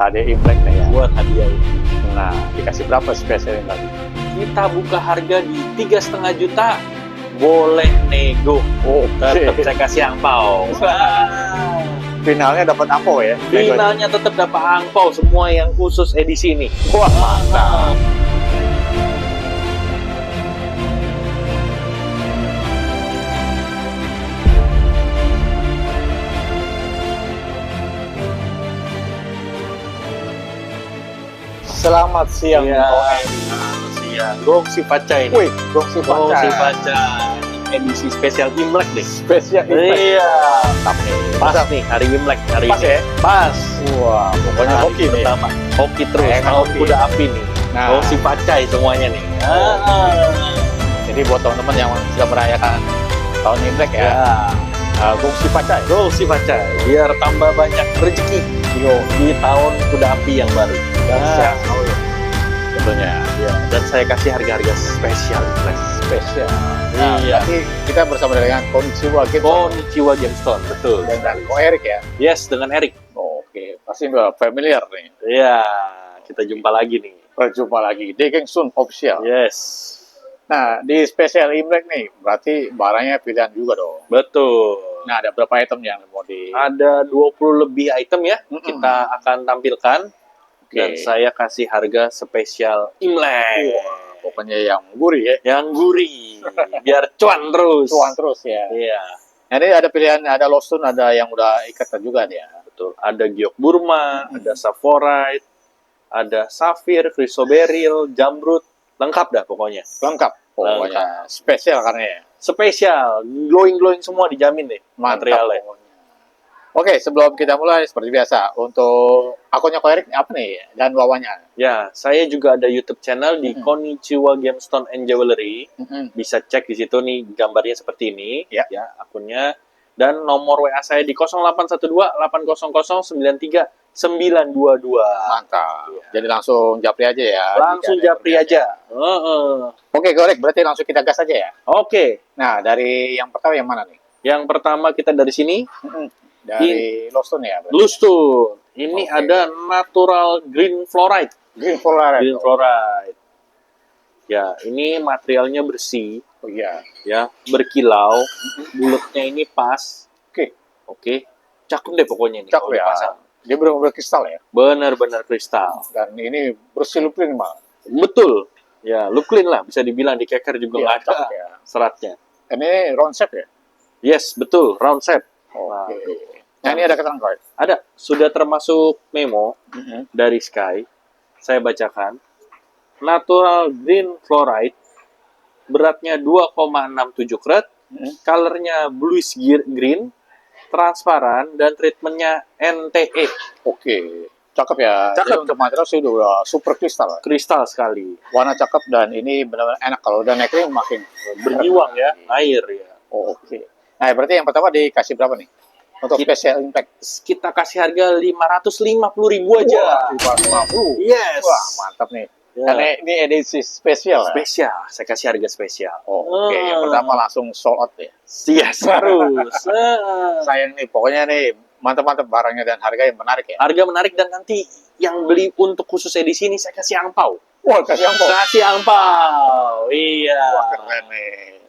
Hadiah Imlek nih ya. buat hadiah ini. Nah, dikasih berapa spesial Imlek? Kita buka harga di 3,5 juta. Boleh nego. Tetap saya kasih angpau. Finalnya dapat apa ya? Finalnya tetap dapat angpau semua yang khusus edisi ini. Wah, mantap. Selamat siang. Iya. Siang. Gongsi Paca ini. Wih, Gongsi Gongsi Paca. Paca. Edisi spesial Imlek nih. Spesial Imlek. Iya. Mantap nih. Pas nih hari Imlek hari Pas ini. ya? Pas. Wah, pokoknya Hari hoki nih. pertama. Hoki terus. Emang Kalau hoki. kuda api nih. Nah, Gongsi Pacai semuanya nih. jadi buat teman-teman yang sudah merayakan tahun Imlek ya, Gongsi Paca. Gongsi Pacai. Biar tambah banyak rezeki. Di tahun kuda api yang baru. Sehat selalu tentunya. Ya, dan saya kasih harga-harga spesial Imlek. Spesial. Nah, Iya. berarti kita bersama dengan Konnichiwa Gitu Konnichiwa Gemstone, betul. dan Ko Erik ya. Yes, dengan Erik. Oke, pasti udah familiar nih. Iya, kita jumpa lagi nih. Berjumpa lagi di Geng Sun Official. Yes, Nah, di spesial Imlek nih, berarti barangnya pilihan juga dong. betul. Nah, ada berapa item yang mau di... Ada 20 lebih item ya, Mm-mm. kita akan tampilkan. Dan saya kasih harga spesial Imlek. Pokoknya yang gurih ya. Yang gurih, biar cuan terus. Cuan terus ya. Iya, Nah, ini ada pilihan, ada Lostun, ada yang udah ikatan juga nih ya. betul. Ada Giok Burma, ada Saphorite, ada Safir, Chrysoberyl, Jamrud. Lengkap dah pokoknya. Lengkap. Pokoknya spesial karena ya. Spesial, glowing-glowing semua dijamin deh Mantap. materialnya. Oke, sebelum kita mulai seperti biasa, untuk akunnya Ko Erik apa nih dan lawannya? Ya, saya juga ada YouTube channel di Mm-mm. Konnichiwa Gemstone and Jewelry. Mm-mm. Bisa cek di situ nih gambarnya seperti ini, Ya. akunnya. Dan nomor WA saya di 0812 800 93 922. Mantap. Iya. Jadi langsung japri aja ya. Langsung Jika ada japri yang aja. Oke, Ko Erik, berarti langsung kita gas aja ya. Oke, Nah, dari yang pertama yang mana nih? yang pertama kita dari sini, Dari Lostun ya. berarti? Bluestone. Ini Oke. ada natural green fluoride. Green Fluoride. Green fluoride. Ya, ini materialnya bersih, Oh iya. ya, berkilau, bulatnya ini pas. Oke. Oke, cakep deh pokoknya ini. Cakep kalau ya. dipasang. Dia benar-benar kristal ya. Benar-benar kristal. Dan ini bersih lupin mah. Betul. Ya, look clean lah, bisa dibilang di keker juga Iya, nggak ada cakep ya. seratnya. Ini round shape ya. Yes, betul, round shape. Oke. Waduh. Nah, ini ada keterangan Ko Erik. Ada, sudah termasuk memo dari Sky. Saya bacakan. Natural green fluoride, beratnya 2,67 karat, colornya bluish green, transparan, dan treatmentnya NTE. Oke. Cakep ya. Cakep. Jadi untuk material sih udah super kristal. Kristal sekali. Warna cakep dan ini benar-benar enak. Kalau udah naik ring makin Berjiwang ya, air ya. Oke. Nah, berarti yang pertama dikasih berapa nih? Untuk special impact. Kita kasih harga 550.000 aja. Wah, 550. Yes. Wah, mantap nih. Ya. Karena ini edisi spesial ya? Spesial, saya kasih harga spesial. Oke, yang pertama langsung sold out ya. Yes, harus. Sayang nih, pokoknya nih mantap-mantap barangnya dan harga yang menarik ya. Harga menarik dan nanti yang beli untuk khusus edisi ini saya kasih angpau. Wah, kasih angpau. Kasih angpau. Iya. Wah, keren nih.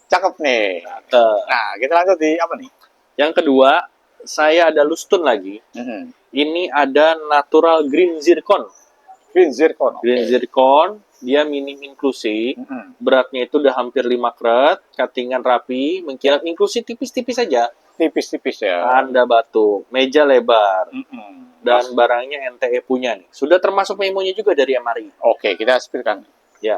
Cakep nih. Cakep. Nah, kita lanjut di apa nih? Yang kedua, saya ada Lustun lagi. Ini ada natural green zircon. Green Zircon. Green zircon, dia minim inklusi. Beratnya itu udah hampir 5 karat, cuttingan rapi, mengkilat inklusi tipis-tipis saja. Tipis-tipis ya. Anda batu, meja lebar, dan Dan barangnya NTE punya nih. Sudah termasuk memonya juga dari MRI. oke, kita spilkan. Ya.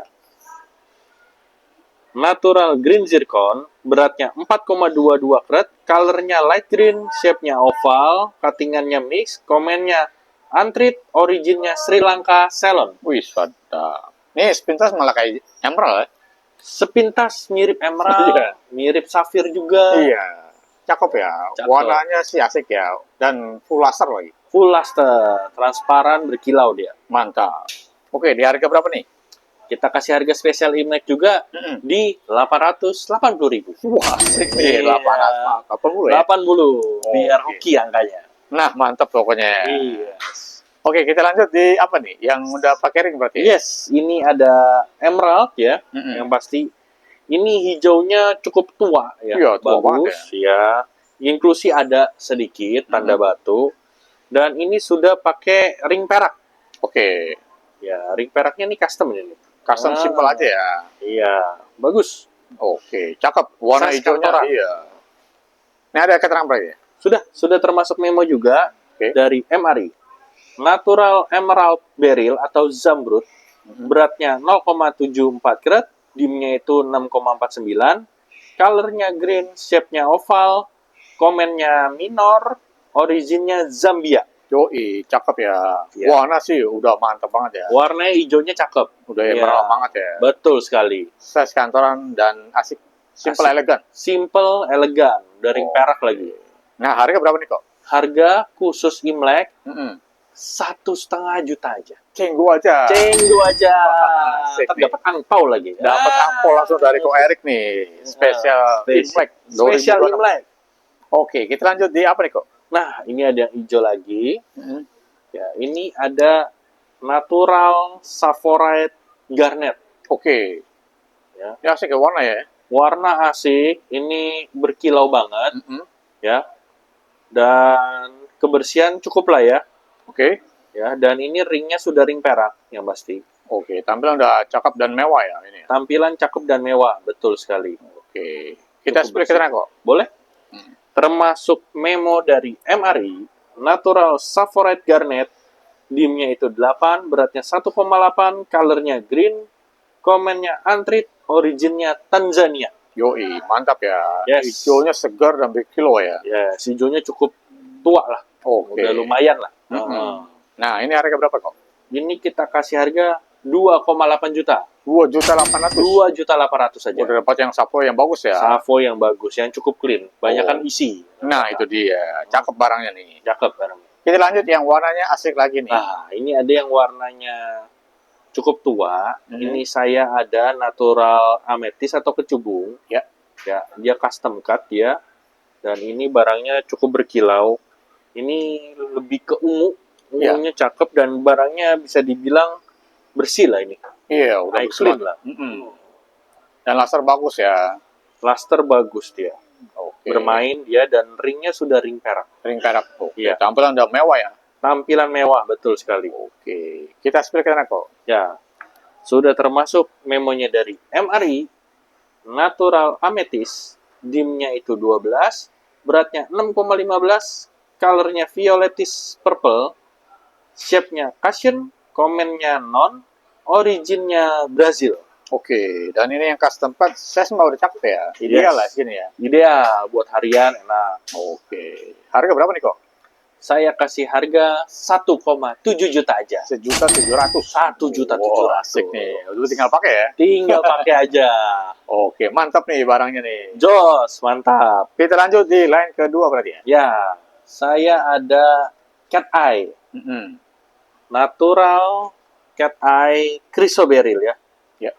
Natural green zircon, beratnya 4,22 karat, colornya light green, shape-nya oval, cuttingannya mix, komennya antrit, originnya Sri Lanka Ceylon. Wih, sadap. Ini sepintas malah kayak emerald ya. Sepintas mirip emerald, Iya. mirip safir juga. Iya. Cakep ya. Cakep. Warnanya sih asik ya. Dan full laser lagi. Full luster, transparan, berkilau dia. Mantap. Oke, di harga berapa nih? Kita kasih harga spesial Imlek juga di 880.000. Wah, asik nih. Iya. 880 ya. 80, biar Oke. hoki angkanya. Nah, mantap pokoknya. Iya. Oke, kita lanjut di apa nih? Yang udah pakai ring berarti? Yes, ini ada emerald ya, yang pasti. Ini hijaunya cukup tua ya, Iya, tua bagus ya. Inklusi ada sedikit tanda batu, dan ini sudah pakai ring perak. Oke, Ya, ring peraknya ini custom ini. custom simple aja ya. Iya, bagus. Oke, cakep. Warna Size hijaunya. kantoran. Iya. Ini ada keterangan berarti ya? Sudah termasuk memo juga Oke. dari MRI. Natural Emerald Beryl atau Zamrud, beratnya 0,74 karat, dimnya itu 6,49, colornya green, shape-nya oval, komennya minor, originnya Zambia. Yoi, cakep ya. Iya. Warna sih udah mantap banget ya. Warnanya hijaunya cakep. Udah Iya. emerald banget ya. Betul sekali. Size kantoran dan asik. Simple Asik. elegan. Simple, elegan, dari perak lagi. Nah, harga berapa nih kok? Harga khusus Imlek Mm-mm. 1,5 juta aja. Cenggu aja. Cenggu aja. Asik Ntar nih. dapat angpau lagi. Dapat angpau langsung dari Ko Erik nih. Spesial Imlek. Spesial 2026. Imlek. Oke, kita lanjut di apa nih kok? Nah, ini ada yang hijau lagi. Ya, ini ada natural saffroid garnet. Oke. Ya. Ya asik ya warna ya. Warna asik, ini berkilau banget ya. Dan kebersihan cukup lah ya. Oke. Ya, dan ini ringnya sudah ring perak yang pasti. Oke, tampilan udah cakep dan mewah ya ini. Tampilan cakep dan mewah, betul sekali. Oke. Kita Cukup split kita kok. Boleh? Termasuk memo dari MRI, natural saffroid garnet, dimnya itu 8, beratnya 1,8, colornya green, komennya antrit, originnya Tanzania. Yoi, mantap ya. Yes. Hijaunya segar dan berkilau ya. Ya, hijaunya cukup tua lah. Oke. Udah lumayan lah. Nah, ini harga berapa kok? Ini kita kasih harga 2,8 juta. 2.800.000. 2.800.000 saja. Udah dapat yang Savo yang bagus ya. Savo yang bagus, yang cukup clean. Banyak kan Oh. isi. Nah, itu dia. Cakep barangnya nih. Cakep barang. Kita lanjut yang warnanya asik lagi nih. Nah, ini ada yang warnanya cukup tua. Ini saya ada natural ametis atau kecubung. Ya. Ya, dia custom cut ya. Dan ini barangnya cukup berkilau. Ini lebih ke ungu. Ungunya cakep dan barangnya bisa dibilang bersih lah ini. Iya, udah High bersih clean lah. Dan laser bagus ya. Plaster bagus dia. Oke. Bermain dia dan ringnya sudah ring perak. Ring perak. Oke. Iya. Tampilan udah mewah ya. Tampilan mewah, betul sekali. Oke. Kita spill ke sana kok. Ya, sudah termasuk memonya dari MRI, natural amethyst, dimnya itu 12, beratnya 6,15, colornya violetis purple, shape-nya cushion, komennya non, originnya Brazil. Oke. Dan ini yang custom cut, size mah udah cakep ya. Ideal lah sini ya. Ideal buat harian, enak. Oke. Harga berapa nih kok? Saya kasih harga 1,7 juta aja. 1.700.000. 1.700.000. Wow, asik nih. Lu tinggal pakai ya. Tinggal pakai aja. Oke, mantap nih barangnya nih. Jos, mantap. Kita lanjut di line kedua berarti ya. Ya, saya ada cat eye. Natural cat eye chrysoberyl ya. Ya.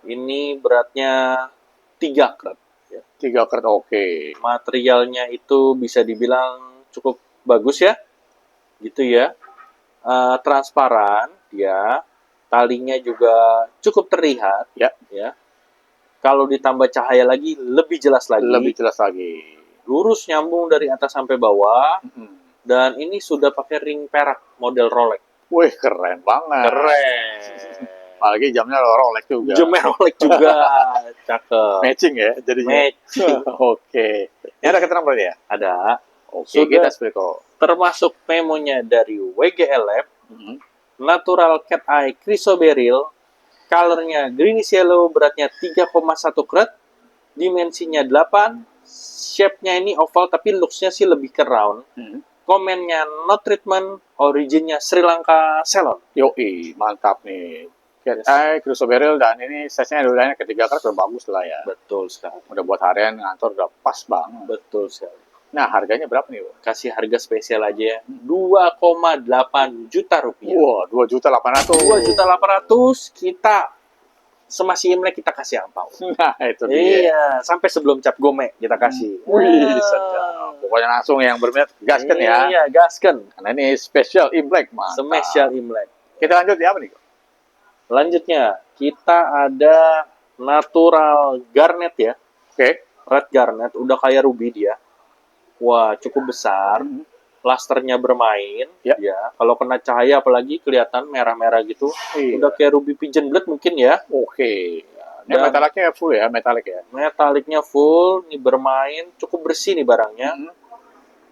Ini beratnya 3 karat. Ya. 3 karat oke. Materialnya itu bisa dibilang cukup bagus ya. Gitu ya. Transparan dia. Talinya juga cukup terlihat. Ya. Ya. Kalau ditambah cahaya lagi, lebih jelas lagi. Lebih jelas lagi. Lurus nyambung dari atas sampai bawah. Dan ini sudah pakai ring perak model Rolex. Wih, keren banget. Keren. Apalagi jamnya Rolex juga. Jamnya Rolex juga. Cakep. Matching ya jadinya. Matching. Oke. Ini ada keterangan berarti ya? Ada. Oke, Sudah. kita spill kok. Termasuk memonya dari WGL Lab. Natural cat eye chrysoberyl. Colornya greenish yellow. Beratnya 3,1 karat. Dimensinya 8. Shape-nya ini oval tapi looks-nya sih lebih ke round. Komennya no treatment, originnya Sri Lanka Ceylon. Yoi, mantap nih. Cat eye, chrysoberyl, dan ini size-nya udah ketiga karat udah bagus lah ya. Betul sekali. Udah buat harian ngantor udah pas banget. Betul sekali. Nah, harganya berapa nih, Bu? Kasih harga spesial aja ya. 2,8 juta rupiah. Wah, 2.800.000. 2.800.000 kita semasih Imlek kita kasih angpau. Nah, itu dia. Iya, sampai sebelum cap gome kita kasih. Wih, sedap. Pokoknya langsung yang berminat gaskan ya. Iya, gaskan. Karena ini spesial Imlek, mantap. Spesial Imlek. Kita lanjut di apa nih? Lanjutnya, kita ada natural garnet ya. Oke. Red garnet, udah kayak ruby dia. Wah, cukup besar. Plasternya bermain. Ya. Kalau kena cahaya apalagi kelihatan merah-merah gitu. Iya. Udah kayak ruby pigeon blood mungkin ya. Oke. Ini Dan- metaliknya full ya, metalik ya. Metaliknya full, nih bermain, cukup bersih nih barangnya.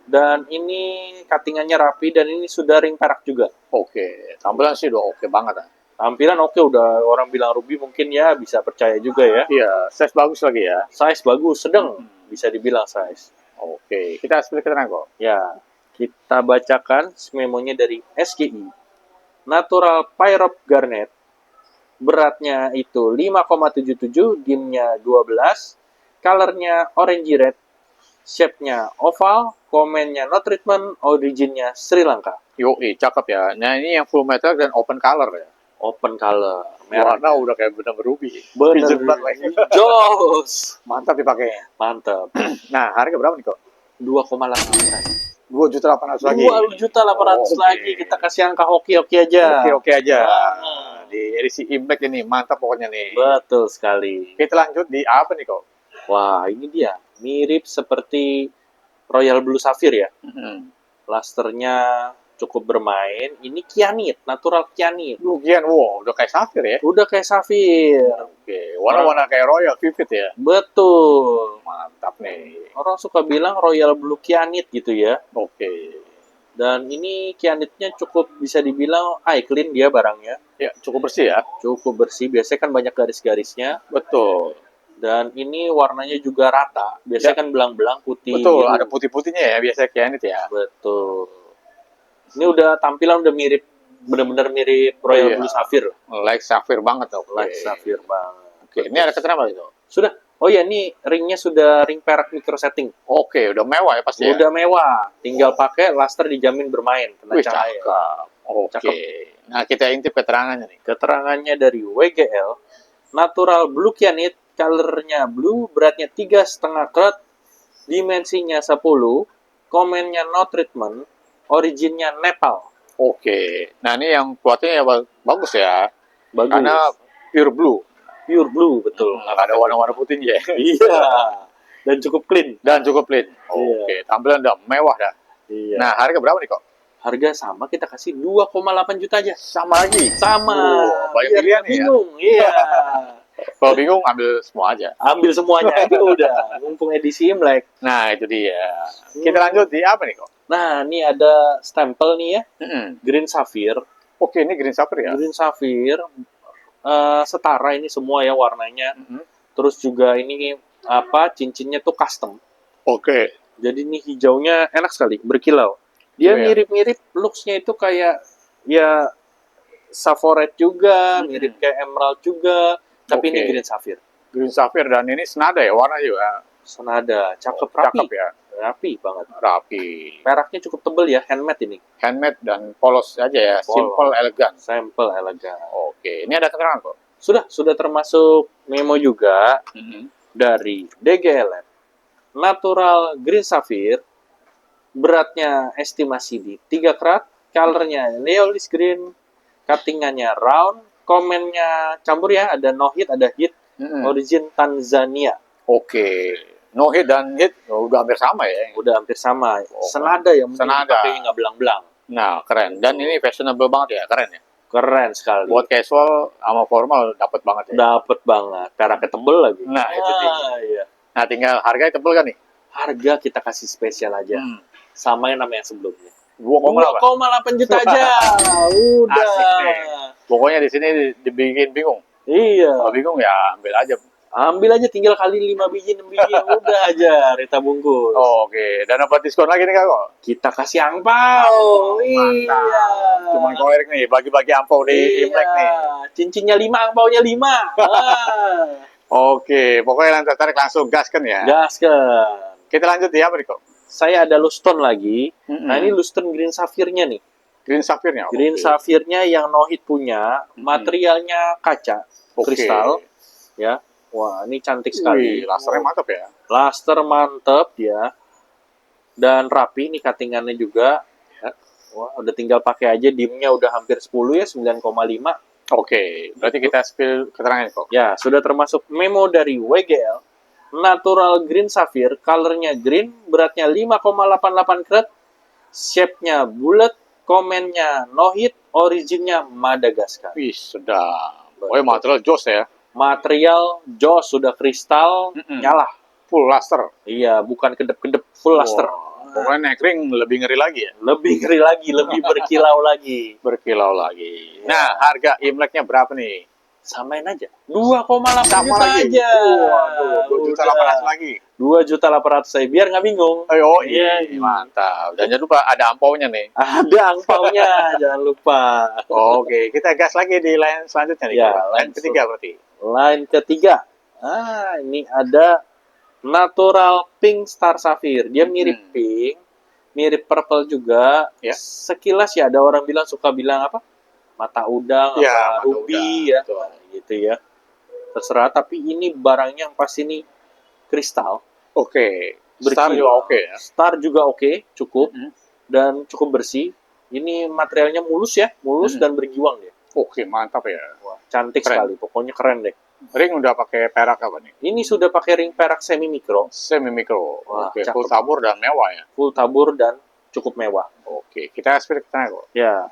Dan ini cuttingannya rapi dan ini sudah ring perak juga. Oke. Tampilan sih udah oke banget. Ah. Tampilan oke, udah orang bilang ruby mungkin ya bisa percaya juga ya. Iya, size bagus lagi ya. Size bagus, sedang bisa dibilang size. Oke. Kita spill keterangan kok. Ya, kita bacakan memonya dari SGI. Natural Pyrope Garnet. Beratnya itu 5,77, dimnya 12, colornya orange red, shape-nya oval, komennya no treatment, originnya Sri Lanka. Yoi, cakep ya. Nah, ini yang full metal dan open color ya. Open color, merah. Warna udah kayak bener ruby. Bener. Pigeon blood lagi. Jos. Mantap dipakainya. Mantap. Nah, harga berapa nih kok? 2,8 juta. 2.800.000 lagi. 2.800.000 Oke. lagi. Kita kasih angka hoki-hoki aja. Oke aja. Ah. Di edisi Imlek ini mantap pokoknya nih. Betul sekali. Kita lanjut di apa nih kok? Wah, ini dia. Mirip seperti Royal Blue Sapphire ya. Plasternya cukup bermain. Ini kyanit, natural kyanit. Lugian, wow, udah kayak safir ya. Udah kayak safir. Oke, warna-warna kayak royal vivid ya. Betul. Mantap nih. Orang suka bilang Royal Blue kyanit gitu ya. Oke. Dan ini kyanitnya cukup bisa dibilang eye clean dia barangnya. Ya, cukup bersih ya. Cukup bersih. Biasanya kan banyak garis-garisnya. Betul. Dan ini warnanya juga rata. Biasanya Ya. kan belang-belang putih. Betul, gitu. ada putih-putihnya ya, biasanya kianit ya. Betul. Ini udah tampilan udah mirip, bener-bener mirip Royal Iya. Blue Sapphire. Like safir banget tuh. Like Sapphire banget. Oke, ini ada keterangan itu. Sudah. Oh ya, ini ringnya sudah ring perak micro setting. Oke, udah mewah ya pasti ya. Udah mewah. Tinggal pakai laster dijamin bermain kena Wih, cahaya. cakep. Oke. Cakep. Nah, kita intip keterangannya nih. Keterangannya dari WGL, natural blue kyanite, colornya blue, beratnya 3,5 karat, dimensinya 10, komennya no treatment, originnya Nepal. Oke. Nah, ini yang kuatnya ya bagus ya. Bagus. Karena pure blue. Pure blue, betul. Nggak ada warna-warna putihnya ya. Iya. Dan cukup clean. Dan cukup clean. Iya. Oke, tampilan udah mewah dah. Iya. Nah, harga berapa nih kok? Harga sama, kita kasih 2,8 juta aja. Sama lagi. Sama. Banyak Biar pilihan nggak nih ya. bingung. Iya. Kalau bingung, ambil semua aja. Ambil semuanya aja udah. Mumpung edisi Imlek. Nah, itu dia. Kita lanjut di apa nih kok? Nah, ini ada stempel nih ya. Green Sapphire. Oke, ini green sapphire ya? Green Sapphire. Setara ini semua ya warnanya. Terus juga ini apa cincinnya tuh custom. Oke. Jadi ini hijaunya enak sekali, berkilau. Dia Iya. mirip-mirip looks-nya itu kayak ya Sapphire juga, mirip kayak emerald juga, tapi ini Oke. Green Sapphire. Green sapphire dan ini senada ya warna juga. Senada, cakep, rapi. Cakep ya. Rapi banget. Rapi. Peraknya cukup tebel ya, handmade ini. Handmade dan polos aja ya. Polos. Simple, elegan. Simple, elegan. Oke, ini ada keterangan kok. Sudah termasuk memo juga dari DGLN. Natural Green Sapphire, beratnya estimasi di 3 karat, colornya Leolis Green, cuttingannya round, komennya campur ya, ada no hit, ada hit, origin Tanzania. Oke. No hit dan hit udah hampir sama ya. Udah hampir sama, Oh, senada ya, mungkin senada. pakai nggak belang-belang. Nah, keren. Dan ini fashionable banget ya, keren ya. Keren sekali. Buat casual sama formal dapat banget ya. Dapet banget, peraknya tebel lagi. Nah, itu dia. Iya. Nah, tinggal harganya tebel kan nih? Harga kita kasih spesial aja, sama yang namanya sebelumnya. 2,8. 2,8 juta aja. Udah. Asik nih. Pokoknya di sini dibikin bingung. Iya. Kalau bingung ya ambil aja. Ambil aja tinggal kali 5 biji, 6 biji, udah aja Rita bungkus. Oke, dan dapat diskon lagi nih Kak kok. Kita kasih angpau. Iya. Cuman kolerik nih, bagi-bagi ampau di Imlek nih. Cincinnya 5, angpaunya 5. Oke, pokoknya yang tertarik langsung gaskan ya. Gaskan. Kita lanjut di apa nih kok? Saya ada Luston lagi. Nah, ini Luston Green Sapphire-nya nih. Green Sapphire-nya. Green oke. Sapphire-nya yang no-hit punya, materialnya kaca, Oke. kristal, ya. Wah, ini cantik sekali. Wih, lasernya mantap ya. Laster mantep ya. Dan rapi nih cuttingannya juga. Ya. Wah, udah tinggal pakai aja, dimnya udah hampir 10 ya, 9,5. Oke, berarti kita spill keterangan kok. Ya, sudah termasuk memo dari WGL. Natural Green Sapphire, colornya green, beratnya 5,88 karat, shape-nya bulat, komennya no hit, originnya Madagaskar. Wih, sedap. Oh, material jos ya. Material jos sudah kristal, nyala. Full luster. Iya, bukan kedep-kedep, full luster. Pokoknya nekring lebih ngeri lagi ya. Lebih ngeri lagi, lebih berkilau lagi. Berkilau lagi. Nah, harga Imleknya berapa nih? Samain aja. 2,8 Sama juta lagi. aja. Waduh, 2 juta 800 lagi. 2.800.000 saya biar nggak bingung. Oh iya, mantap. Dan jangan lupa ada ampaunya nih. Ada angpaunya, jangan lupa. Oke, kita gas lagi di line selanjutnya nih. Ya, line ketiga berarti. Line ketiga. Ini ada Natural Pink Star Sapphire. Dia mirip pink, mirip purple juga. Ya. Sekilas ya ada orang suka bilang apa? Mata udang, Ya, apa mata ruby udang, ya. betul. Gitu ya. Terserah, tapi ini barangnya yang pas ini kristal. Oke. Star Berkilau. juga oke ya. Star juga oke, cukup. Dan cukup bersih. Ini materialnya mulus ya, mulus dan bergiwang dia. Oke, mantap ya. Wah, cantik Keren. sekali, pokoknya keren deh. Ring udah pakai perak apa nih? Ini sudah pakai ring perak semi mikro, Semi mikro. Wah, Oke, cakep. full tabur dan mewah ya. full tabur dan cukup mewah. Oke, kita spill ke tengah kok. Ya.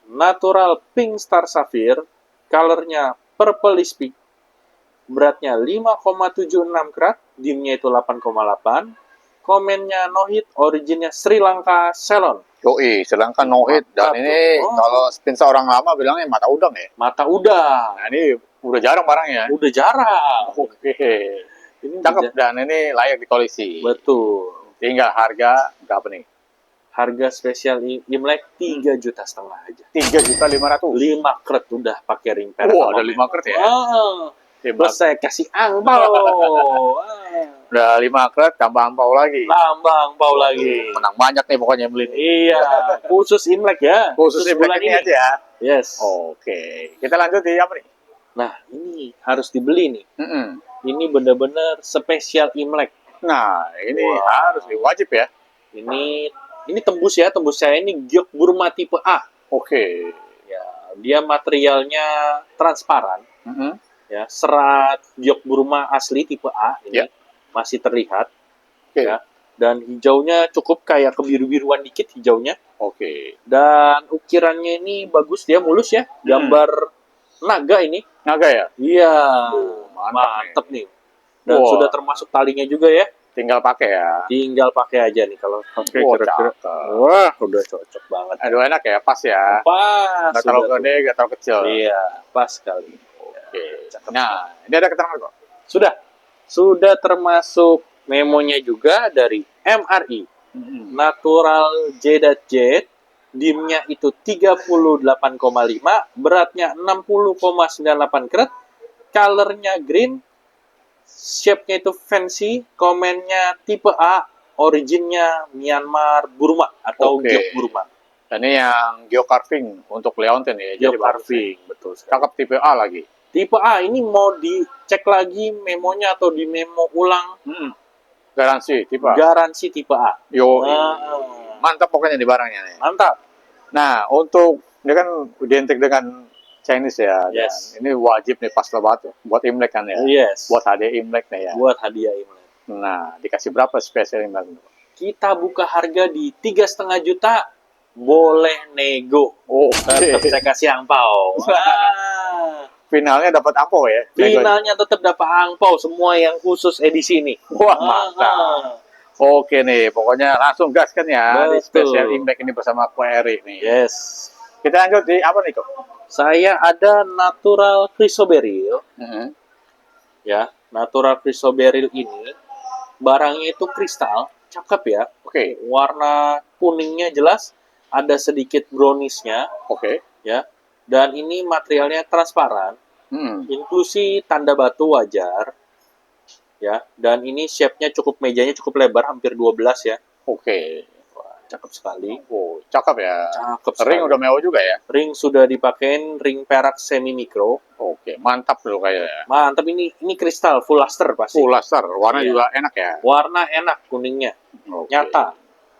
Natural Pink Star Sapphire, colornya purplish pink, beratnya 5,76 karat, dimnya itu 8,8, komennya no hit, originnya Sri Lanka Ceylon. Yoi, sedangkan no hit. Dan Mantap ini tuh. kalau spinsa orang lama bilangnya mata udang ya. Mata udang, Nah, ini udah jarang barangnya. udah jarang. Oke. Ini Cakep dan ini layak di koleksi. Betul. Tinggal harga berapa nih? Harga spesial Imlek 3,5 juta aja. 3.500.000. 5 karat udah pakai ring perak. Wah, sama ada memo. 5 karat ya. Terus Hebat. saya kasih angpau. Udah 5 karat tambah ampau lagi. Tambah angpau lagi. Menang banyak nih pokoknya beli nih. Iya, khusus Imlek ya. Khusus bulan Imlek ini aja ya. Yes. Oke. Kita lanjut di apa nih? Nah, ini harus dibeli nih. Mm-mm. Ini benar-benar spesial Imlek. Nah, ini Wah. harus wajib ya. Ini tembus ya, tembus saya ini Giok Burma tipe A. Oke. Ya, dia materialnya transparan. Mm-mm. Ya, serat Giok Burma asli tipe A ini Ya. masih terlihat. Oke. Ya. Dan hijaunya cukup kayak kebiru-biruan dikit hijaunya. Oke. Dan ukirannya ini bagus, dia mulus ya. Gambar naga ini. Naga ya? Iya, mantap mantep nih. Dan Wah. sudah termasuk talinya juga ya. Tinggal pakai ya. Tinggal pakai aja nih kalau pakai Wah, kira-kira. cakep. Wah, udah cocok banget. Aduh, enak ya, pas ya. Pas. Gak terlalu sudah tuh. gede, gak terlalu kecil. Iya, pas sekali. Oke. Nah, ini ada keterangan kok. Sudah termasuk memonya juga dari MRI. Natural J.J. Dimnya itu 38,5, beratnya 60,98 karat, colornya green, shape-nya itu fancy, komennya tipe A, originnya Myanmar Burma atau Oke. Giok Burma. Dan ini yang geocarving untuk Leontin ya. Giok Jadi bagus ya. carving, betul sekali. Cakep tipe A lagi. Tipe A ini mau dicek lagi memonya atau di memo ulang, Garansi tipe A. garansi tipe A. Yo. Nah, Mantap pokoknya di barangnya nih. mantap. Nah, untuk dia kan identik dengan Chinese ya. Dan Yes. ini wajib nih pas banget buat Imlek kan ya. Yes. Buat hadiah Imlek nih ya. Buat hadiah Imlek. Nah, dikasih berapa spesial Imlek? Kita buka harga di 3,5 juta, boleh nego. Tetap Oke. saya kasih angpau. Wah. Finalnya dapat apa ya? Finalnya tetap dapat angpau semua yang khusus edisi ini. Wah, mantap. Oke nih, pokoknya langsung gas kan ya di Betul. spesial Imlek ini bersama Ko Eri nih. Yes. Kita lanjut di apa nih kok? Saya ada natural chrysoberyl. Ya, natural chrysoberyl ini barangnya itu kristal, cakep ya. Oke, Warna kuningnya jelas, ada sedikit brownish-nya oke. ya. Dan ini materialnya transparan, inklusi tanda batu wajar. Ya, dan ini shape-nya cukup, mejanya cukup lebar, hampir 12 ya. Oke. cakep sekali. Oh, cakep ya. Cakep Ring sekali. udah mewah juga ya. Ring sudah dipakein ring perak semi mikro. Oke, mantap loh kayaknya. Mantap, ini kristal full luster pasti. Full luster, warna Iya. juga enak ya. Warna enak kuningnya. Oke. Nyata.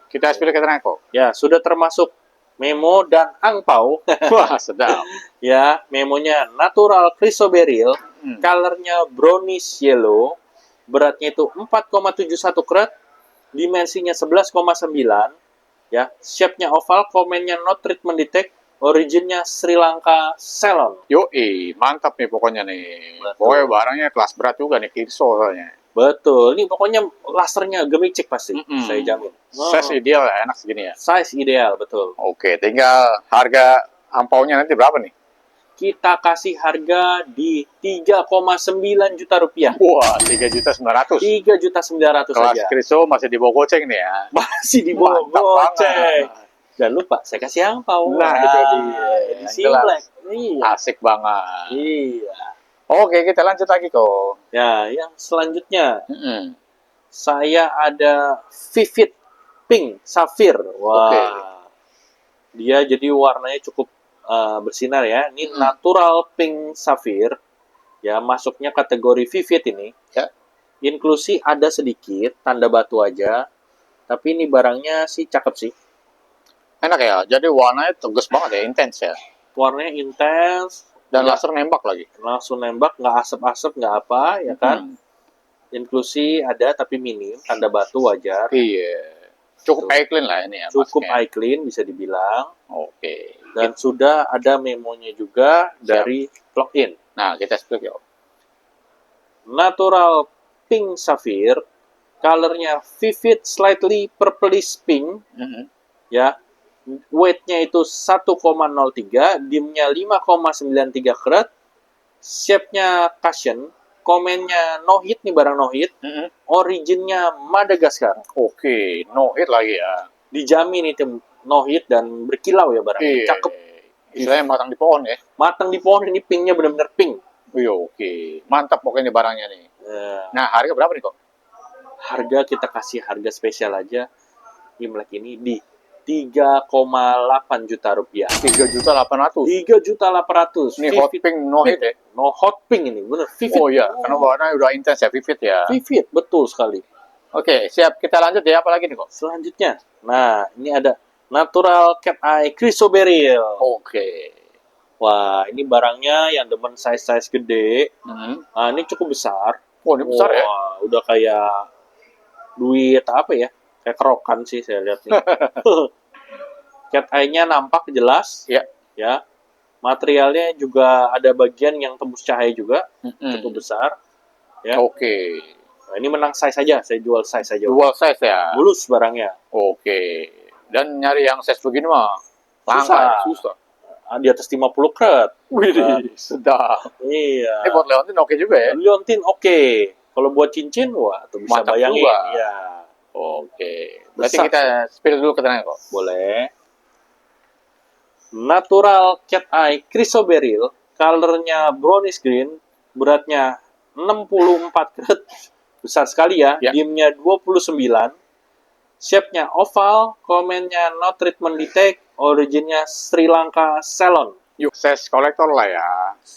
Kita spill keterangan kok. Ya, sudah termasuk memo dan angpau. Wah, sedap. Ya, memonya natural chrysoberyl, colornya brownish yellow, beratnya itu 4,71 karat, dimensinya 11,9, ya, shape-nya oval, komennya no treatment detect, originnya Sri Lanka Ceylon. Yoi, mantap nih pokoknya nih. Betul. Pokoknya barangnya kelas berat juga nih, Kirso soalnya. Betul, ini pokoknya lasernya gemicik pasti, saya jamin. Size ideal ya, enak segini ya. Size ideal, betul. Oke, tinggal harga ampaunya nanti berapa nih? Kita kasih harga di 3,9 juta rupiah. Wah, 3.900.000. 3.900.000 Kelas saja. Kirso masih di bawah goceng nih ya. Masih di bawah Mantap goceng. banget. Jangan lupa, saya kasih angpau. Nah, itu dia. Edisi Yang jelas. Black. Iya. Asik banget. Iya. Oke, kita lanjut lagi kok. Ya, yang selanjutnya Mm-mm. saya ada Vivid Pink Sapphire. Wah. Oke. Dia jadi warnanya cukup bersinar ya. Ini natural pink sapphire. Ya, masuknya kategori vivid ini. Ya. Inklusi ada sedikit, tanda batu aja. Tapi ini barangnya sih cakep sih. Enak ya, jadi warnanya tegas banget ya, intens ya. Warnanya intens. Dan Nggak- laser nembak lagi. langsung nembak, nggak asap-asap, nggak apa, ya kan? Inklusi ada tapi minim, tanda batu wajar. Iya. Cukup Betul. high clean lah ini ya. Cukup masuknya. high clean bisa dibilang. Oke. Dan sudah ada memonya juga dari plug-in. Nah, kita spill yuk. Natural pink sapphire, colornya vivid slightly purplish pink, Mm-mm. ya. Weight-nya itu 1,03, dimnya 5,93 karat, shape-nya cushion, komennya no hit nih barang no hit, Mm-mm. originnya Madagaskar. Oke, no hit lagi ya. Dijamin itu no hit dan berkilau ya barangnya. Iya. Cakep. Istilahnya matang di pohon ya. Matang di pohon, ini pinknya benar-benar pink. Iya, oke. Mantap pokoknya barangnya nih. Nah, harga berapa nih kok? Harga kita kasih harga spesial aja Imlek ini di 3,8 juta rupiah. 3.800.000. 3.800.000. Ini hot pink no hit ya. No hot pink ini, bener. Vivid. Oh iya, karena warnanya udah intens ya, vivid ya. Vivid, betul sekali. Oke, siap. Kita lanjut ya. Apa lagi nih kok? Selanjutnya, nah ini ada natural cat eye chrysoberyl. Oke. Wah, ini barangnya yang demen size gede. Hmm. Nah, ini cukup besar. Oh, ini besar ya? Wah, udah kayak duit apa ya? Kayak kerokan sih saya lihat nih. Cat eye-nya nampak jelas. Ya. Ya. Materialnya juga ada bagian yang tembus cahaya juga, Mm-mm. cukup besar. Ya. Oke. Nah, ini menang size saja, saya jual size saja. Dual size ya. Mulus barangnya. Oke. Dan nyari yang size begini mah langka, Susah. ya, susah. Di atas 50 karat. Wih, Nah. sedap. Iya. Ini buat Leontin oke juga ya. Liontin oke. Kalau buat cincin, wah, tuh bisa Mantap bayangin. juga. Iya. Oke. Berarti Besar. kita spill dulu keterangan kok. Boleh. Natural cat eye chrysoberyl, colornya brownish green, beratnya 64 karat, besar sekali ya, Ya. dimnya 29, shape-nya oval, komennya no treatment detect, originnya Sri Lanka Ceylon. Yuk, size kolektor lah ya.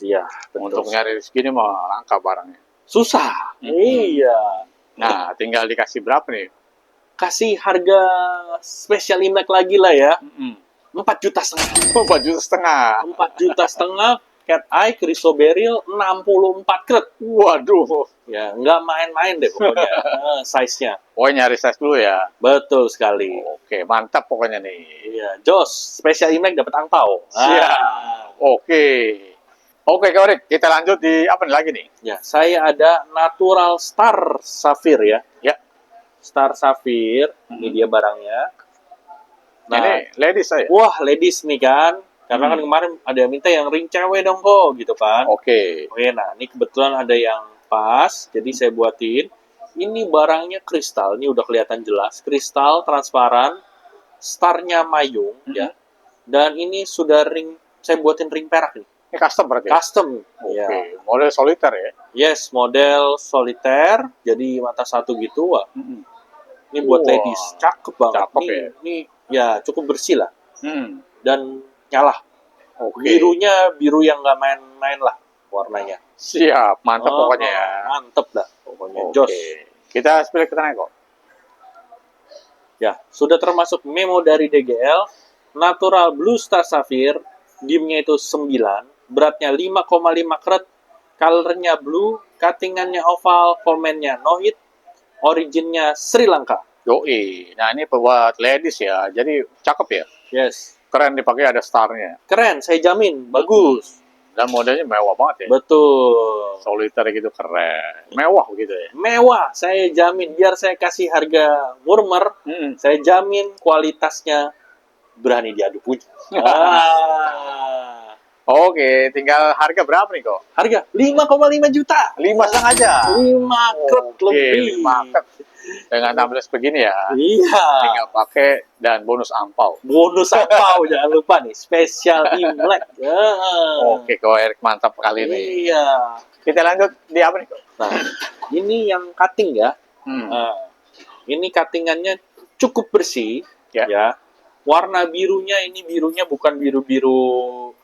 Iya, Untuk betul. nyari segini mah langka barangnya. Susah. Mm-mm. Iya. Nah, tinggal dikasih berapa nih? Kasih harga spesial Imlek lagi lah ya. 4,5 juta. 4.500.000. 4,5 juta cat eye chrysoberyl 64 karat. Waduh. Ya, nggak main-main deh pokoknya. Size-nya. Oh, nyari size dulu ya. Betul sekali. Oke, mantap pokoknya nih. Iya, Jos, spesial Imlek dapat angpau. Siap. Oke. Oke, Kak Orik, kita lanjut di apa nih lagi nih? Ya, saya ada natural star sapphire ya. Ya. Star sapphire, ini dia barangnya. Nah, Ini ladies saya. wah, ladies nih kan. Karena kan kemarin ada yang minta yang ring cewek dong kok, gitu kan. Oke. Oke, nah ini kebetulan ada yang pas, jadi saya buatin. Ini barangnya kristal, ini udah kelihatan jelas. Kristal, transparan, starnya mayung, ya. Dan ini sudah ring, saya buatin ring perak nih. Ini custom berarti. Custom. Oke. Ya. Model soliter ya. Yes, model soliter, jadi mata satu gitu. Wah. Ini buat Wah, ladies, cakep banget. cakep Nih, ya. Ini ya cukup bersih lah Hmm. dan nyala. Oke. Birunya biru yang nggak main-main lah warnanya. Siap, mantap pokoknya ya. Mantep dah pokoknya. Oke. Jos. Kita spill ke tengah kok. Ya, sudah termasuk memo dari DGL. Natural Blue Star Sapphire, dimnya itu 9, beratnya 5,5 karat, colornya blue, cuttingannya oval, komennya no hit, originnya Sri Lanka. Yoi. Nah, ini buat ladies ya. Jadi cakep ya. Yes, Keren dipakai ada starnya. keren, saya jamin, bagus. Dan modelnya mewah banget ya. Betul. Soliter gitu keren. Mewah gitu ya. Mewah, saya jamin. Biar saya kasih harga murmer, saya jamin kualitasnya berani diadu punya. Ah. Oke, tinggal harga berapa nih kok? Harga 5,5 juta. 5 aja. 5 krep Oke, lebih. 5 krep. Dengan tumbler begini ya. Iya. Tinggal pakai dan bonus ampau. Bonus angpau jangan lupa nih, spesial Imlek. Oke, kok Erik mantap kali ini. Iya. Kita lanjut di apa nih kok? Nah, ini yang cutting ya. Nah, ini cuttingannya cukup bersih ya. Warna birunya ini birunya bukan biru-biru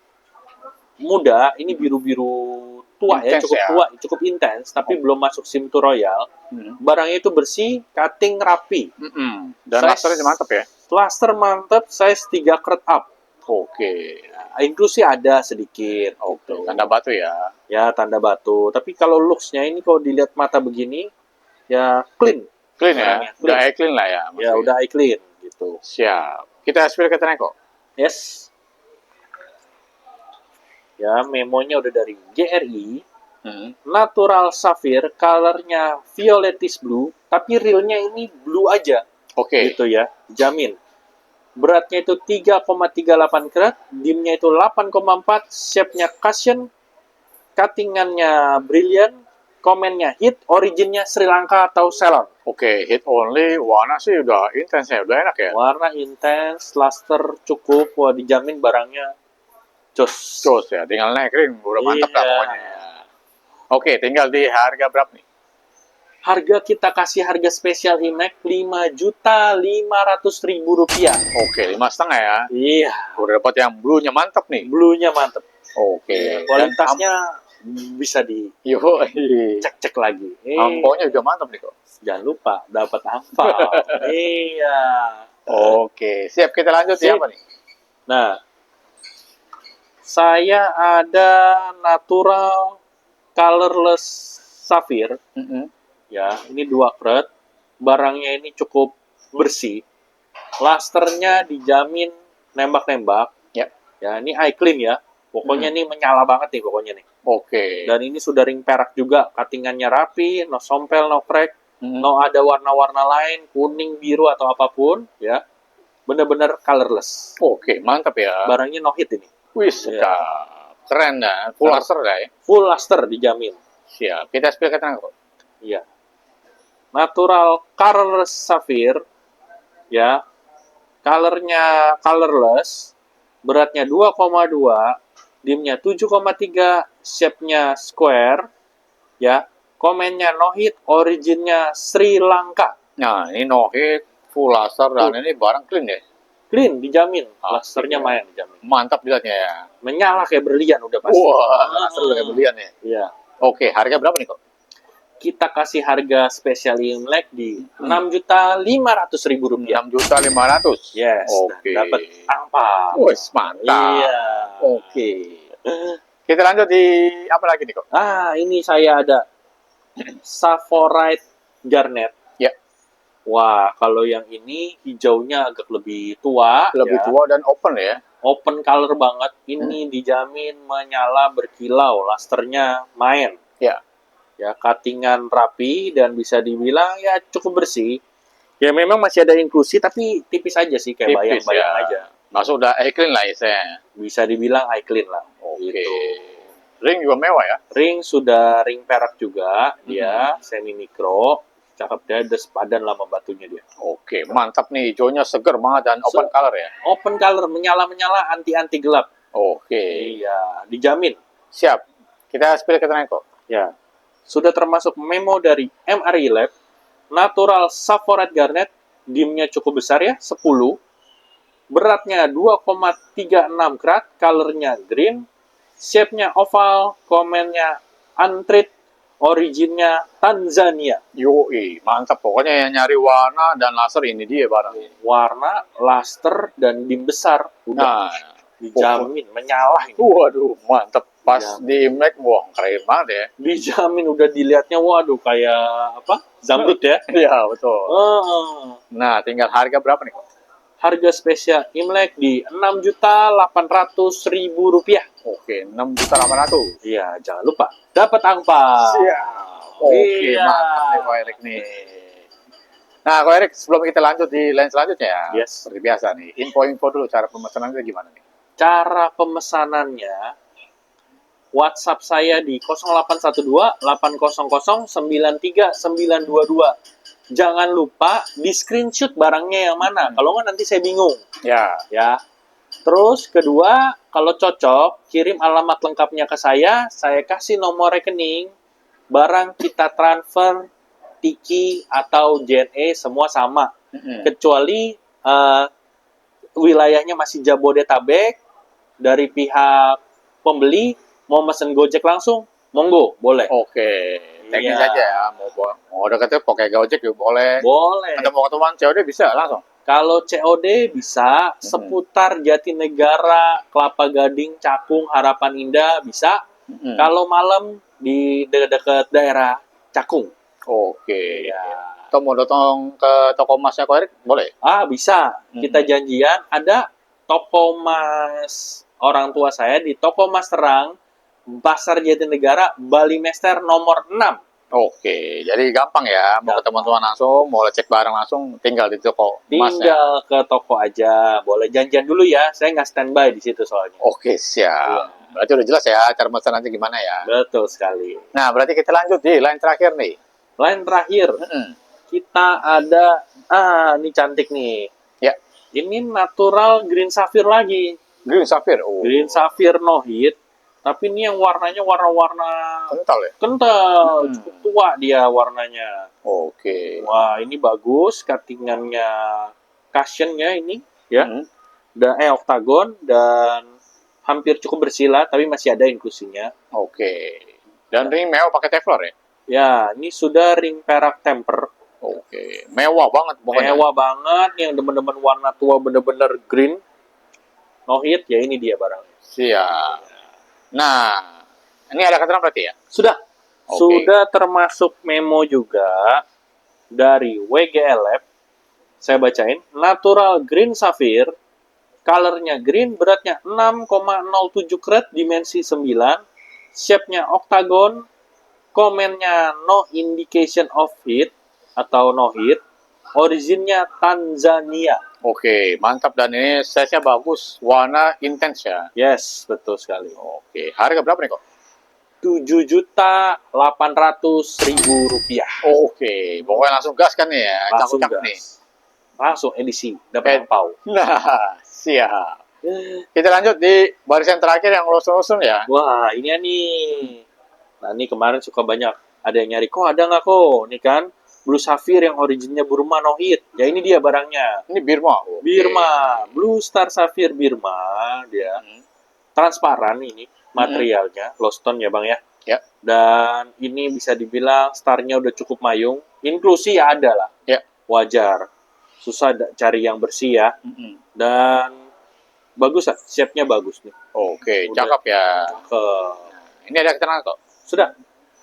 muda, ini biru-biru tua ya, Intense cukup ya? tua, cukup intens, tapi belum masuk SIM to Royal. Barangnya itu bersih, cutting rapi. Dan Size- lasernya mantap ya. Cluster mantep, size 3 karat up. Oke. Inklusi ada sedikit. Oke, tanda batu ya. Ya, tanda batu. Tapi kalau looks-nya ini kalau dilihat mata begini, ya clean. Clean ya. Barangnya Udah clean lah ya. Ya, maksudnya. udah clean gitu. Siap. Kita spill ke tengah kok. Yes. Ya, memonya udah dari GRI. Natural Sapphire, colornya violetis blue, tapi realnya ini blue aja. Oke. Gitu ya, jamin. Beratnya itu 3,38 karat, dimnya itu 8,4, shape-nya cushion, cuttingannya brilliant, komennya hit, originnya Sri Lanka atau Ceylon. Oke, hit only, warna sih udah intens ya, udah enak ya. Warna intens, luster cukup, wah dijamin barangnya jos. Cus ya, tinggal naik ring, udah mantap lah Iya. pokoknya. Oke, tinggal di harga berapa nih? Harga kita kasih harga spesial Imlek 5.500.000 rupiah. Oke, 5,5 ya. Iya, Udah dapat yang blue-nya mantap nih. blue-nya mantep. Oke. Kualitasnya bisa Yo, dicek-cek lagi. amponya juga mantap nih kok. Jangan lupa dapat ampau. Iya. Oke, siap kita lanjut ya Sip. apa nih? Nah, saya ada natural colorless sapphire. Ya, ini 2 karat. Barangnya ini cukup bersih. Lusternya dijamin nembak-nembak. Ya. Ya, ini eye clean ya. Pokoknya ini menyala banget nih pokoknya nih. Oke. Dan ini sudah ring perak juga. Cuttingannya rapi, no sompel, no crack, no ada warna-warna lain, kuning, biru atau apapun, ya. Bener-bener colorless. Oke, mantap ya. Barangnya no hit ini. Wih, Ya. keren dah. Full laser dah ya. Full luster dijamin. Siap. Kita spill ke tengah kok. Iya. Natural colorless sapphire, ya. Colornya colorless, beratnya 2,2, dimnya 7,3, shape-nya square, ya. Komennya no hit, originnya Sri Lanka. Nah, ini no hit, full laser dan ini barang clean ya. Clean, dijamin. Ah, Lusternya iya. main, dijamin. Mantap dilihatnya ya. Menyala kayak berlian udah pasti. Wah, laser udah kayak berlian ya. Iya. Oke, harga berapa nih kok? Kita kasih harga spesial Imlek di 6.500.000 rupiah. 6.500.000. Yes. Oke. Dapat ampau. Wes, mantap. Iya. Oke. Kita lanjut di apa lagi nih kok? Ah, ini saya ada Saphorite Garnet. Ya. Wah, kalau yang ini hijaunya agak lebih tua. Lebih ya. tua dan open ya. Open color banget. Ini dijamin menyala berkilau. Lusternya main. Ya. Ya, cuttingan rapi dan bisa dibilang ya cukup bersih. Ya memang masih ada inklusi tapi tipis aja sih kayak Tipis bayang-bayang ya. aja. Masuk udah clean lah istilahnya. Bisa dibilang eye clean lah. Oke. Gitu. Ring juga mewah ya. Ring sudah ring perak juga, dia semi mikro, cakep dia, ada sepadan lah sama batunya dia. Oke, mantap nih. Hijaunya seger banget dan open color ya. Open color, menyala-menyala, anti-anti gelap. Oke. Iya, dijamin. Siap. Kita spill ke tengah kok. Ya, sudah termasuk memo dari MRI Lab, natural Saphorite Garnet, dimnya cukup besar ya, 10. Beratnya 2,36 karat, colornya green, shape-nya oval, komennya untreat, originnya Tanzania. Yoi, mantap. Pokoknya yang nyari warna dan laser ini dia barang. Warna, laster, dan dim besar. Udah Nah, dijamin, menyala ini. waduh, mantap. Pas Dijamin. di Imlek, wah keren banget ya. Dijamin, udah dilihatnya, waduh, kayak apa? Zamrud ya. Iya, betul. Oh. Nah, tinggal harga berapa nih kok? Harga spesial Imlek di Rp6.800.000. Oke, 6.800.000. Iya, jangan lupa dapat angpau. Oke, Iya. mantap nih Ko Erik nih. Nah, Ko Erik, sebelum kita lanjut di line selanjutnya ya, Yes. seperti biasa nih, info-info dulu cara pemesanannya gimana nih? Cara pemesanannya, WhatsApp saya di 0812 800 93922. Jangan lupa di screenshot barangnya yang mana. Kalau nggak nanti saya bingung. Ya, Ya. Terus kedua, kalau cocok, kirim alamat lengkapnya ke saya kasih nomor rekening, barang kita transfer, Tiki atau JNE semua sama. Kecuali wilayahnya masih Jabodetabek, dari pihak pembeli mau mesen Gojek langsung, monggo, boleh. Oke, teknis Iya. aja ya. Mau deketnya pakai Gojek juga boleh. Boleh. Atau mau ketemuan COD bisa langsung. Kalau COD bisa seputar Jatinegara, Kelapa Gading, Cakung, Harapan Indah bisa. Kalau malam di dekat daerah Cakung. Oke. Ya. Atau mau datang ke toko emasnya Ko Erik, boleh? Bisa. Kita janjian ada toko emas orang tua saya di toko emas Terang, Pasar Jatinegara, Bali Mester nomor 6. Oke, jadi gampang ya. Mau ketemu teman langsung, mau cek barang langsung, tinggal di toko emas ya. Tinggal ke toko aja. Boleh janjian dulu ya. Saya nggak standby di situ soalnya. Oke, siap. Berarti udah jelas ya cara pesanannya gimana ya. Betul sekali. Nah, berarti kita lanjut di line terakhir nih. Line terakhir, kita ada, ini cantik nih. Ya. Ini natural green sapphire lagi. Green Sapphire. Oh, Green sapphire no heat. Tapi ini yang warnanya warna-warna kental ya? kental. Cukup tua dia warnanya. Oke. Wah, ini bagus. Cuttingannya, cushionnya ini. Ya. Oktagon. Dan hampir cukup bersih lah. Tapi masih ada inklusinya. Oke. Dan ring mewah pakai Teflon ya? Ya, ini sudah ring perak temper. Oke. Mewah banget pokoknya. Mewah banget, yang demen-demen warna tua bener-bener green. No hit, ya ini dia barangnya. Siap. Nah, ini ada keterangan berarti ya? Sudah. Oke. Sudah termasuk memo juga dari WGL Lab. Saya bacain. Natural green sapphire. Colornya green, beratnya 6,07 karat, dimensi 9. Shape-nya oktagon. Komennya no indication of heat atau no heat. Originnya Tanzania. Oke, mantap. Dan ini size-nya bagus. Warna intens ya? Yes, betul sekali. Oke. Harga berapa nih kok? Rp7.800.000. Oke. Pokoknya langsung gas kan nih ya? Langsung Cakep gas. nih. Langsung edisi, dapat angpau. Nah, siap. Kita lanjut di barisan terakhir yang losun-losun ya? Wah, ini nih. Nah, ini kemarin suka banyak. Ada yang nyari, kok ada nggak kok? Ini kan Blue Sapphire yang originnya Burma no hit. Ya ini dia barangnya. Ini Birma. Oke. Birma, Blue Star Sapphire Birma. Dia transparan ini materialnya. Low stone ya bang ya. Ya. Dan ini bisa dibilang starnya udah cukup mayung. Inklusi ya ada lah. Ya. Wajar. Susah cari yang bersih ya. Dan bagus lah, shape-nya bagus nih. Oke, Udah. cakep ya. Ini ada keterangan kok.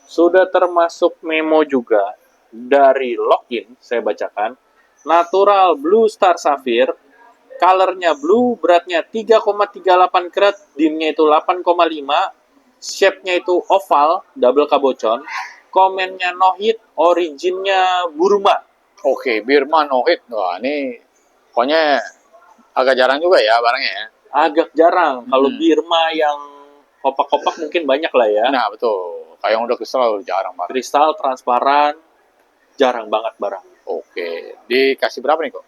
Sudah termasuk memo juga dari Login, saya bacakan. Natural Blue Star Sapphire, colornya blue, beratnya 3,38 karat, dimnya itu 8,5, shape-nya itu oval, double kabocon, komennya no hit, originnya Burma. Oke, Birma no hit. Wah, ini pokoknya agak jarang juga ya barangnya ya. Agak jarang, kalau Birma yang kopak-kopak mungkin banyak lah ya. Nah, betul. Kayak yang udah kristal jarang banget. Kristal, transparan, jarang banget barang. Oke, dikasih berapa nih kok?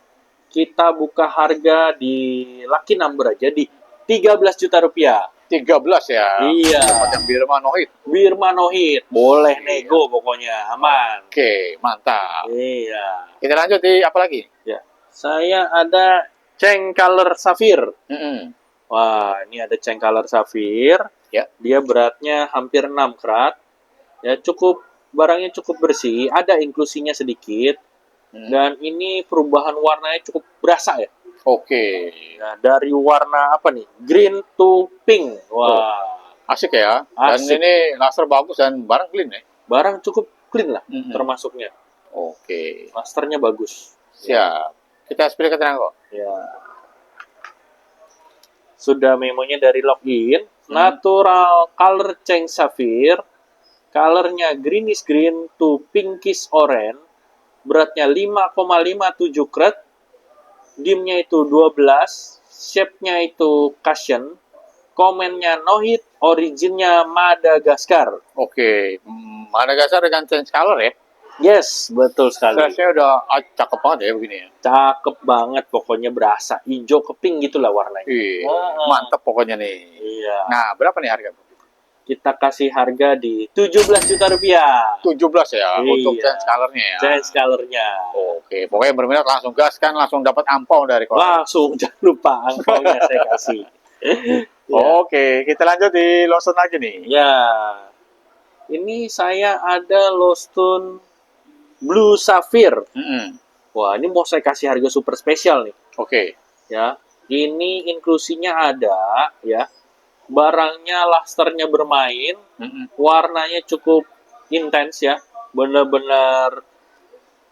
Kita buka harga di Lucky Number aja di 13 juta rupiah. 13 ya? Iya. Dapat yang Birma no hit. Birma no hit. Boleh nego pokoknya. Aman. Oke, mantap. Iya. Kita lanjut di apa lagi? Ya. Saya ada Ceng Color Sapphire. Mm-mm. Wah, ini ada Ceng Color Sapphire. Ya. Dia beratnya hampir 6 karat. Ya, barangnya cukup bersih, ada inklusinya sedikit. Dan ini perubahan warnanya cukup berasa ya. Oke. Nah, dari warna apa nih? Green to pink. Wah, Asik ya. Dan Asik. ini laser bagus dan barang clean ya. barang cukup clean lah Mhm. termasuknya. Oke. Masternya bagus. Siap. Kita spill keterangan kok. Ya. Sudah memonya dari login. Natural color Ceng Sapphire. Colornya greenish green to pinkish orange. Beratnya 5,57 karat. Dimnya itu 12. Shape-nya itu cushion. Komennya no hit. Originnya Madagascar. Oke. Madagascar dengan change color ya. Yes, betul sekali. Saya udah cakep banget ya begini ya. Cakep banget, pokoknya berasa hijau ke pink gitulah warnanya. Iya. Mantap pokoknya nih. Iya. Nah, berapa nih harga? Kita kasih harga di 17 juta rupiah. 17 ya Iya. untuk change colornya ya. Change colornya. Oke, pokoknya berminat langsung gas kan, langsung dapat ampau dari Korea. Langsung jangan lupa angpaunya saya kasih. Ya. Oke, kita lanjut di Lawson lagi nih. Ya. Ini saya ada Lawson Blue Sapphire. Mm-mm. Wah, ini mau saya kasih harga super spesial nih. Oke. Ya. Ini inklusinya ada, ya. Barangnya lusternya bermain, Mm-mm. warnanya cukup intens ya. Benar-benar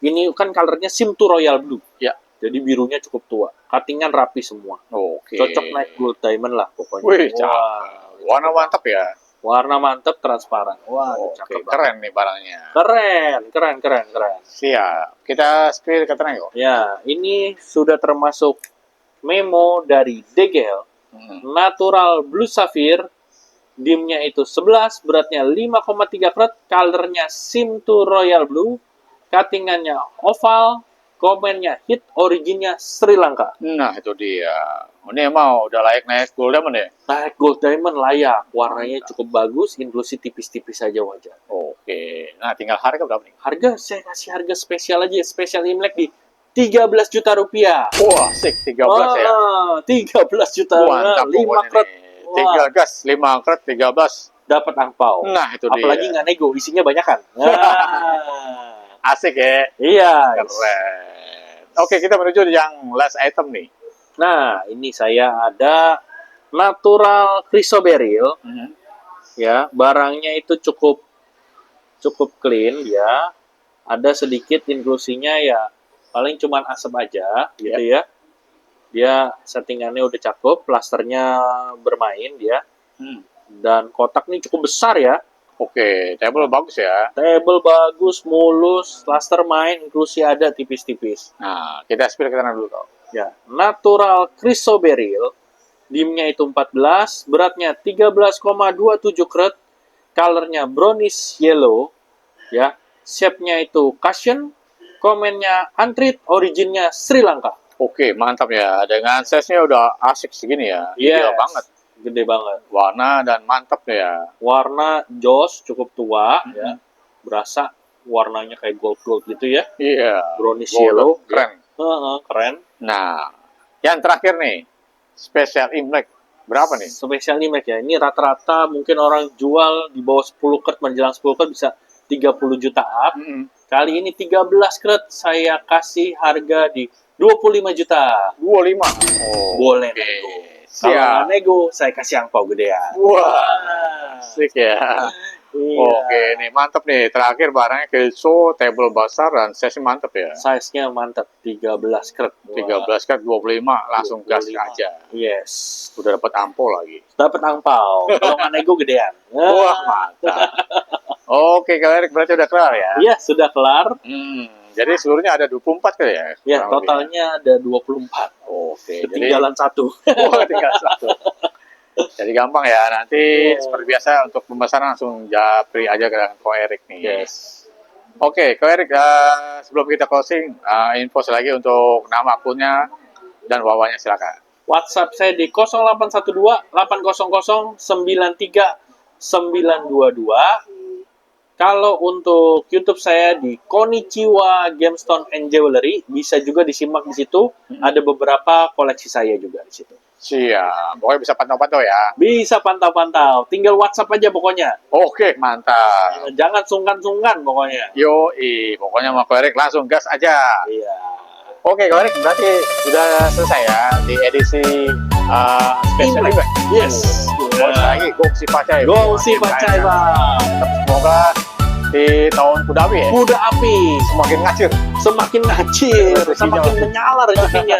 ini kan colornya Sim to Royal Blue. Ya. Jadi birunya cukup tua. Cuttingan rapi semua. Oke. Cocok naik gold diamond lah pokoknya. Wih, Wah, warna mantap ya. warna mantep, transparan. Wah, Oke, cakep banget. keren nih barangnya. Keren. Siap. Kita spill keterangan kok. Ya, ini sudah termasuk memo dari DGL. Natural Blue Sapphire. Dimnya itu 11, beratnya 5,3 karat, colornya Sim to Royal Blue, cuttingannya oval, komennya hit, originnya Sri Lanka. Nah, itu dia. Ini emang udah layak naik gold diamond ya? Naik gold diamond layak, warnanya cukup bagus, inklusi tipis-tipis saja wajar. Oke. Nah, tinggal harga berapa nih? Harga saya kasih harga spesial aja, spesial Imlek di 13 juta rupiah. Wah, asik 13 ya. 13 juta, Mantap 5 pokoknya karat. nih. 3 gas, 5 karat, 13. Dapat angpau. Nah, itu Apalagi dia. nggak nego, isinya banyak kan. Asik ya. Iya. Keren. Oke, kita menuju yang last item nih. Nah, ini saya ada natural chrysoberyl. Ya, barangnya itu cukup clean ya. Ada sedikit inklusinya ya, paling cuman asap aja gitu ya. Dia settingannya udah cakep, plasternya bermain dia. Dan kotak ini cukup besar ya. Oke, table bagus ya. Table bagus, mulus, plaster main, inklusi ada tipis-tipis. Nah, kita spill ke sana dulu kok. Ya, natural chrysoberyl. Dimnya itu 14, beratnya 13,27 karat, colornya brownish yellow, ya. Shape-nya itu cushion, komennya untreated, originnya Sri Lanka. Oke, mantap ya. Dengan size-nya udah asik segini ya. Ideal banget. Gede banget. Warna dan mantap ya. Warna jos cukup tua, ya. Berasa warnanya kayak gold gitu ya. Iya. Brownish Golden. yellow. Keren. Keren. Nah, yang terakhir nih, spesial Imlek. Berapa nih? Spesial Imlek ya. Ini rata-rata mungkin orang jual di bawah 10 karat, menjelang 10 karat bisa 30 juta up. Kali ini 13 karat saya kasih harga di 25 juta. 25. Oh, Boleh oke. nego. Kalau nggak nego, saya kasih angpau gedean. Wah, asik ya. Iya. Oke, nih mantap nih. Terakhir barangnya keso, table besar dan size mantap ya. Size-nya mantap, 13 karat. 13 kan 25 langsung gas 25. aja. Yes. Udah dapat ampol lagi. Dapat angpau. Kalau nggak nego gedean. Wah, mantap. Oke, kalau Erik berarti udah kelar ya. Iya, sudah kelar. Jadi seluruhnya ada 24 kali ya? Ya, kurang lebih. totalnya ada 24. Oke, jadi Ketinggalan satu. oh, tinggal satu. Jadi gampang ya, nanti seperti biasa untuk pemesanan langsung japri aja ke Ko Erik nih. Yes. Oke, Ko Erik, sebelum kita closing, info lagi untuk nama akunnya dan wawanya silakan. WhatsApp saya di 0812 800 93 922. Kalau untuk YouTube saya di Konichiwa Gemstone and Jewelry, bisa juga disimak di situ. Ada beberapa koleksi saya juga di situ. Siap. Pokoknya bisa pantau-pantau ya. Bisa pantau-pantau. Tinggal WhatsApp aja pokoknya. Oke, mantap. Jangan sungkan-sungkan pokoknya. Pokoknya mau Ko Erik langsung gas aja. Iya. Oke, Ko Erik, berarti sudah selesai ya di edisi spesial Imlek. event. Yes. Terus lagi Gongsi Pacai. Gongsi Pacai, Bang. Semoga di tahun kuda api ya, Kuda api semakin ngacir. semakin ngacir, semakin menyala rezekinya.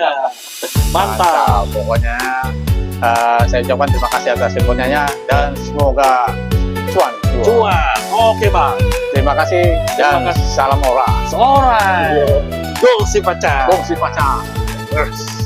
Mantap. Pokoknya saya ucapkan terima kasih atas infonya dan semoga cuan. Cuan. Oke, Bang. Terima kasih dan Terima kasih. salam ora. Seorang. Gongsi Pacai. Gongsi Pacai. Yes.